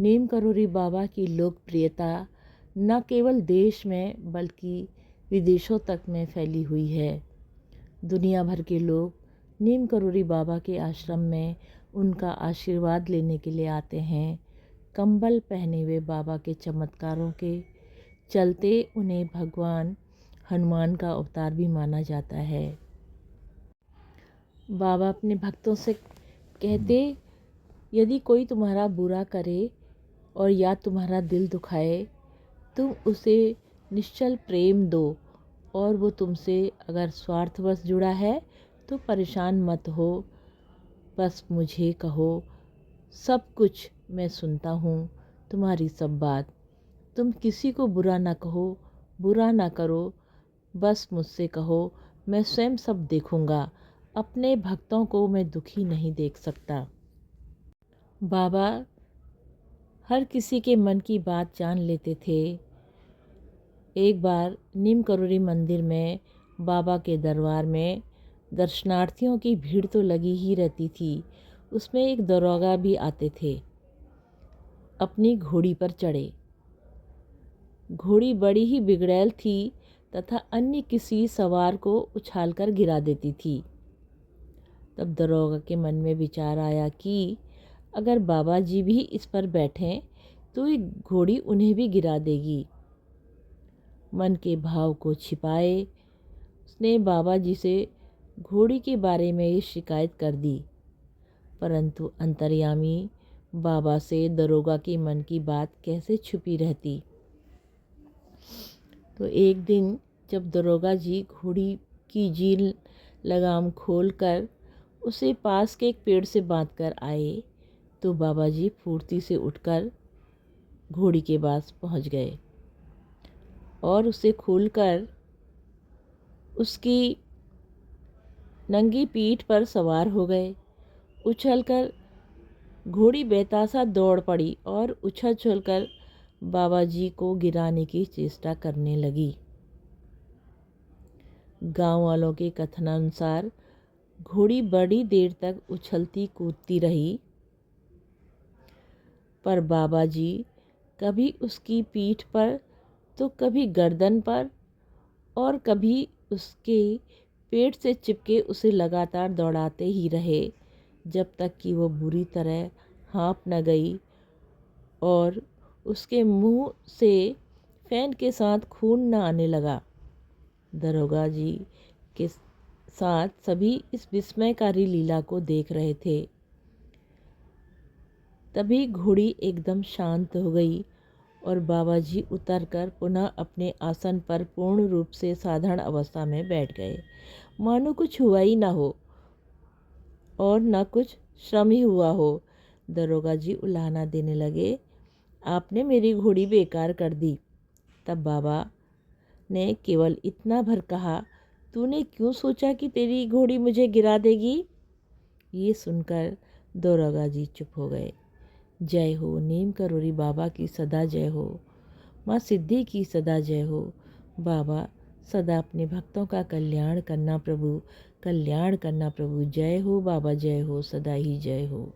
नीम करोली बाबा की लोकप्रियता न केवल देश में बल्कि विदेशों तक में फैली हुई है। दुनिया भर के लोग नीम करोली बाबा के आश्रम में उनका आशीर्वाद लेने के लिए आते हैं। कंबल पहने हुए बाबा के चमत्कारों के चलते उन्हें भगवान हनुमान का अवतार भी माना जाता है। बाबा अपने भक्तों से कहते, यदि कोई तुम्हारा बुरा करे और या तुम्हारा दिल दुखाए, तुम उसे निश्चल प्रेम दो, और वो तुमसे अगर स्वार्थवश जुड़ा है तो परेशान मत हो, बस मुझे कहो, सब कुछ मैं सुनता हूँ, तुम्हारी सब बात। तुम किसी को बुरा ना कहो, बुरा ना करो, बस मुझसे कहो, मैं स्वयं सब देखूँगा। अपने भक्तों को मैं दुखी नहीं देख सकता। बाबा हर किसी के मन की बात जान लेते थे। एक बार नीम करोली मंदिर में बाबा के दरबार में दर्शनार्थियों की भीड़ तो लगी ही रहती थी। उसमें एक दरोगा भी आते थे। अपनी घोड़ी पर चढ़े। घोड़ी बड़ी ही बिगड़ैल थी तथा अन्य किसी सवार को उछालकर गिरा देती थी। तब दरोगा के मन में विचार आया कि अगर बाबा जी भी इस पर बैठें तो ये घोड़ी उन्हें भी गिरा देगी। मन के भाव को छिपाए उसने बाबा जी से घोड़ी के बारे में ये शिकायत कर दी। परंतु अंतर्यामी बाबा से दरोगा के मन की बात कैसे छुपी रहती। तो एक दिन जब दरोगा जी घोड़ी की जीन लगाम खोलकर उसे पास के एक पेड़ से बांधकर आए तो बाबा जी फुर्ती से उठकर घोड़ी के पास पहुंच गए और उसे खोलकर उसकी नंगी पीठ पर सवार हो गए। उछलकर घोड़ी बेतासा दौड़ पड़ी और उछल-उछलकर बाबा जी को गिराने की चेष्टा करने लगी। गांव वालों के कथनानुसार घोड़ी बड़ी देर तक उछलती कूदती रही, पर बाबा जी कभी उसकी पीठ पर तो कभी गर्दन पर और कभी उसके पेट से चिपके उसे लगातार दौड़ाते ही रहे, जब तक कि वो बुरी तरह हाँफ न गई और उसके मुंह से फैन के साथ खून न आने लगा। दरोगा जी के साथ सभी इस विस्मयकारी लीला को देख रहे थे। तभी घोड़ी एकदम शांत हो गई और बाबा जी उतरकर पुनः अपने आसन पर पूर्ण रूप से साधारण अवस्था में बैठ गए, मानो कुछ हुआ ही ना हो और न कुछ श्रम ही हुआ हो। दरोगा जी उलाहना देने लगे, आपने मेरी घोड़ी बेकार कर दी। तब बाबा ने केवल इतना भर कहा, तूने क्यों सोचा कि तेरी घोड़ी मुझे गिरा देगी? ये सुनकर दरोगा जी चुप हो गए। जय हो, नीम करोली बाबा की सदा जय हो, माँ सिद्धि की सदा जय हो। बाबा सदा अपने भक्तों का कल्याण करना प्रभु, कल्याण करना प्रभु। जय हो बाबा, जय हो, सदा ही जय हो।